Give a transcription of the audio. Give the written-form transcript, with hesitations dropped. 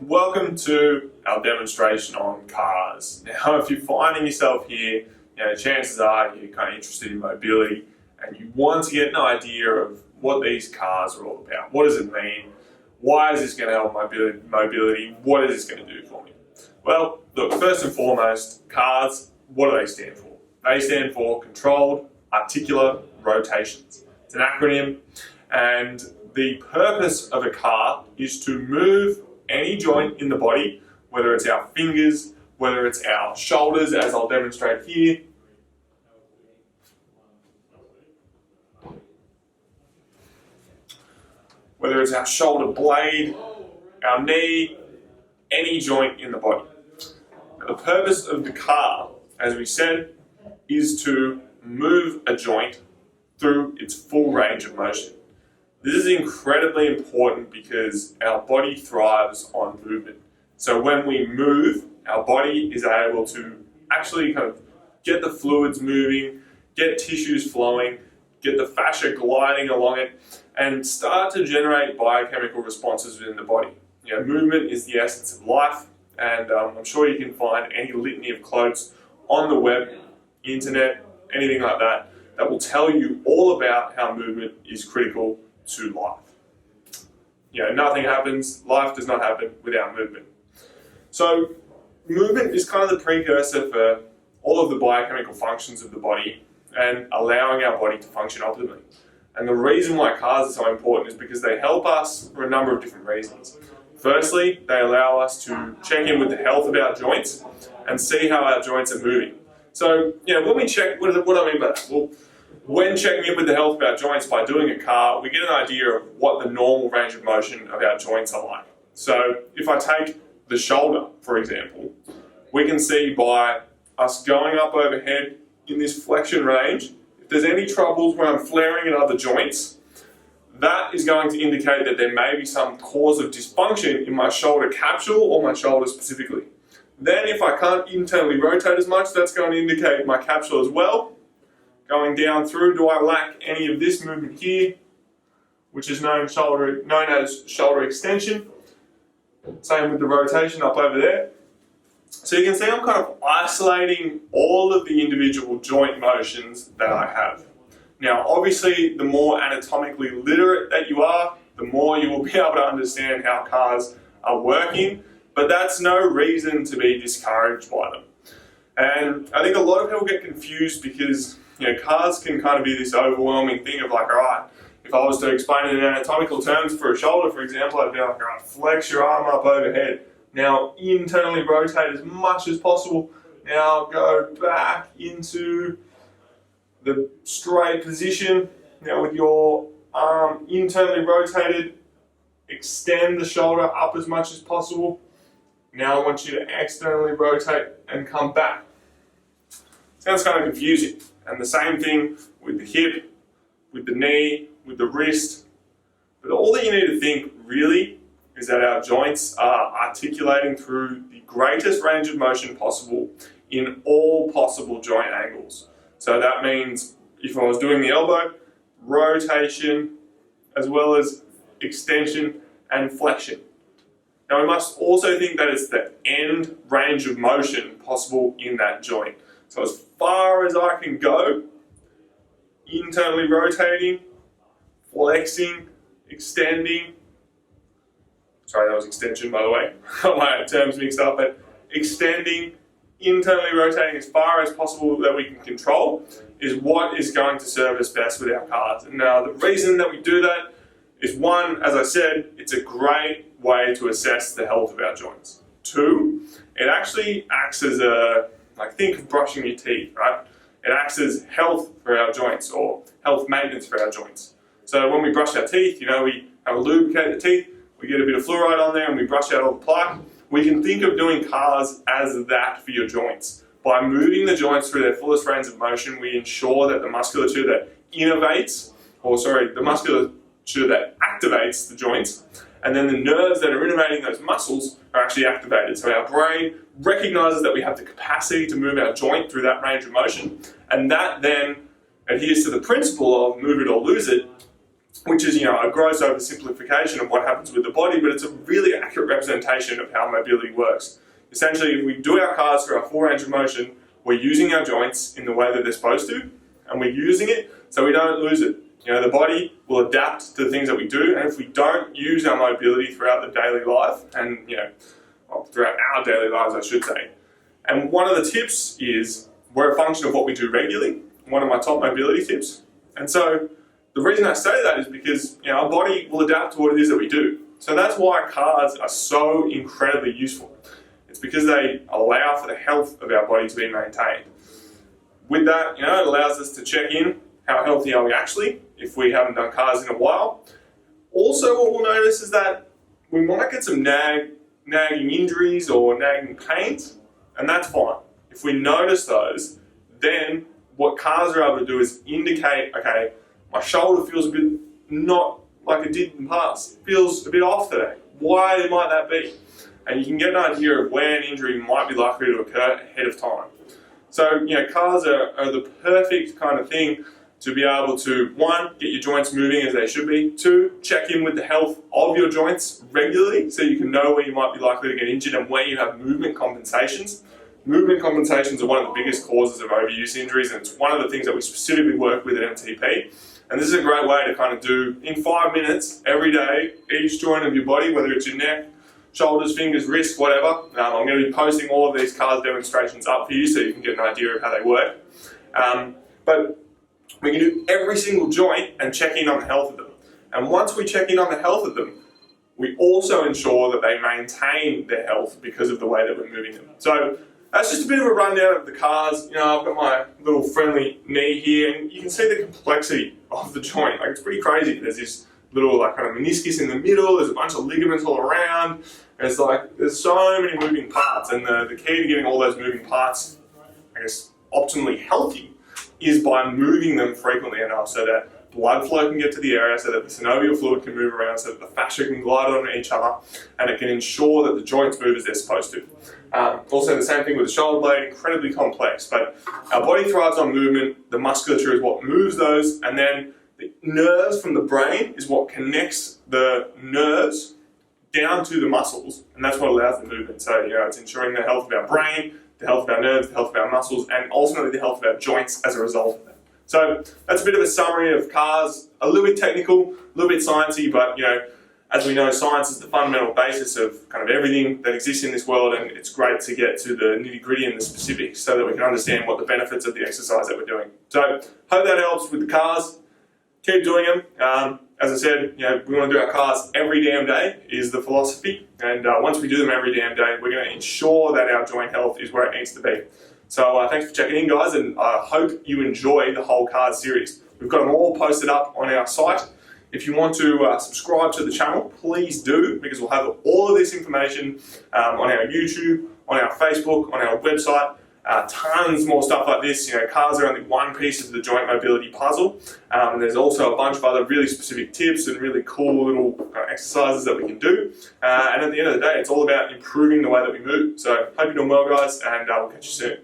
welcome to our demonstration on cars. Now, if you're finding yourself here, chances are you're kind of interested in mobility and you want to get an idea of what these cars are all about. What does it mean? Why is this going to help mobility? What is this going to do for me? Well, look, first and foremost, cars, what do they stand for? They stand for Controlled Articular Rotations. It's an acronym, and the purpose of a car is to move any joint in the body, whether it's our fingers, whether it's our shoulders, as I'll demonstrate here, whether it's our shoulder blade, our knee, any joint in the body. Now, the purpose of the car, as we said, is to move a joint through its full range of motion. This is incredibly important because our body thrives on movement. So when we move, our body is able to actually kind of get the fluids moving, get tissues flowing, get the fascia gliding along it, and start to generate biochemical responses within the body. Movement is the essence of life, and I'm sure you can find any litany of quotes on the web, internet, anything like that, that will tell you all about how movement is critical to life. Nothing happens, life does not happen without movement. So movement is kind of the precursor for all of the biochemical functions of the body and allowing our body to function optimally. And the reason why cars are so important is because they help us for a number of different reasons. Firstly, they allow us to check in with the health of our joints and see how our joints are moving. So, when we check, what do I mean by that? Well, when checking in with the health of our joints by doing a car, we get an idea of what the normal range of motion of our joints are like. So if I take the shoulder, for example, we can see by us going up overhead in this flexion range, if there's any troubles when I'm flaring in other joints, that is going to indicate that there may be some cause of dysfunction in my shoulder capsule or my shoulder specifically. Then if I can't internally rotate as much, that's going to indicate my capsule as well. Going down through, do I lack any of this movement here, which is known as shoulder extension. Same with the rotation up over there. So you can see I'm kind of isolating all of the individual joint motions that I have. Now, obviously, the more anatomically literate that you are, the more you will be able to understand how cars are working, but that's no reason to be discouraged by them. And I think a lot of people get confused because cars can kind of be this overwhelming thing of like, all right, if I was to explain it in anatomical terms for a shoulder, for example, I'd be like, all right, flex your arm up overhead. Now, internally rotate as much as possible. Now, go back into the straight position. Now, with your arm internally rotated, extend the shoulder up as much as possible. Now, I want you to externally rotate and come back. Sounds kind of confusing. And the same thing with the hip, with the knee, with the wrist. But all that you need to think really is that our joints are articulating through the greatest range of motion possible in all possible joint angles. So that means if I was doing the elbow, rotation, as well as extension and flexion. Now we must also think that it's the end range of motion possible in that joint. So as far as I can go, internally rotating, flexing, extending. Sorry, that was extension, by the way. Got my terms mixed up, but extending, internally rotating as far as possible that we can control is what is going to serve us best with our cars. And now the reason that we do that is one, as I said, it's a great way to assess the health of our joints. Two, it actually acts as think of brushing your teeth, right? It acts as health for our joints or health maintenance for our joints. So when we brush our teeth, we have to lubricate the teeth, we get a bit of fluoride on there and we brush out all the plaque. We can think of doing cars as that for your joints. By moving the joints through their fullest range of motion, we ensure that the musculature that the musculature that activates the joints, and then the nerves that are innervating those muscles are actually activated. So our brain recognizes that we have the capacity to move our joint through that range of motion, and that then adheres to the principle of move it or lose it, which is, a gross oversimplification of what happens with the body, but it's a really accurate representation of how mobility works. Essentially, if we do our cars through our full range of motion, we're using our joints in the way that they're supposed to, and we're using it so we don't lose it. The body will adapt to the things that we do, and if we don't use our mobility throughout the daily life, and throughout our daily lives, I should say. And one of the tips is we're a function of what we do regularly. One of my top mobility tips. And so the reason I say that is because our body will adapt to what it is that we do. So that's why cars are so incredibly useful. It's because they allow for the health of our body to be maintained. With that, it allows us to check in how healthy are we actually if we haven't done cars in a while. Also, what we'll notice is that we might get some nagging injuries or nagging pains, and that's fine. If we notice those, then what cars are able to do is indicate, okay, my shoulder feels a bit not like it did in the past. It feels a bit off today. Why might that be? And you can get an idea of where an injury might be likely to occur ahead of time. So, cars are the perfect kind of thing to be able to, one, get your joints moving as they should be. Two, check in with the health of your joints regularly so you can know where you might be likely to get injured and where you have movement compensations. Movement compensations are one of the biggest causes of overuse injuries, and it's one of the things that we specifically work with at MTP. And this is a great way to kind of do, in 5 minutes, every day, each joint of your body, whether it's your neck, shoulders, fingers, wrists, whatever. I'm going to be posting all of these cars demonstrations up for you so you can get an idea of how they work. But we can do every single joint and check in on the health of them. And once we check in on the health of them, we also ensure that they maintain their health because of the way that we're moving them. So that's just a bit of a rundown of the cars. I've got my little friendly knee here, and you can see the complexity of the joint. It's pretty crazy. There's this little kind of meniscus in the middle. There's a bunch of ligaments all around. There's so many moving parts, and the key to getting all those moving parts, optimally healthy, is by moving them frequently enough so that blood flow can get to the area, so that the synovial fluid can move around, so that the fascia can glide on each other, and it can ensure that the joints move as they're supposed to. Also, the same thing with the shoulder blade, incredibly complex, but our body thrives on movement. The musculature is what moves those, and then the nerves from the brain is what connects the nerves down to the muscles, and that's what allows the movement. So, it's ensuring the health of our brain, the health of our nerves, the health of our muscles, and ultimately the health of our joints as a result of that. So that's a bit of a summary of cars, a little bit technical, a little bit sciencey, but as we know, science is the fundamental basis of kind of everything that exists in this world, and it's great to get to the nitty-gritty and the specifics so that we can understand what the benefits of the exercise that we're doing. So hope that helps with the cars. Keep doing them. As I said, we want to do our cars every damn day is the philosophy, and once we do them every damn day, we're going to ensure that our joint health is where it needs to be. So thanks for checking in, guys, and I hope you enjoy the whole cars series. We've got them all posted up on our site. If you want to subscribe to the channel, please do, because we'll have all of this information on our YouTube, on our Facebook, on our website. Tons more stuff like this. Cars are only one piece of the joint mobility puzzle. And there's also a bunch of other really specific tips and really cool little exercises that we can do. And at the end of the day, it's all about improving the way that we move. So hope you're doing well, guys, and we'll catch you soon.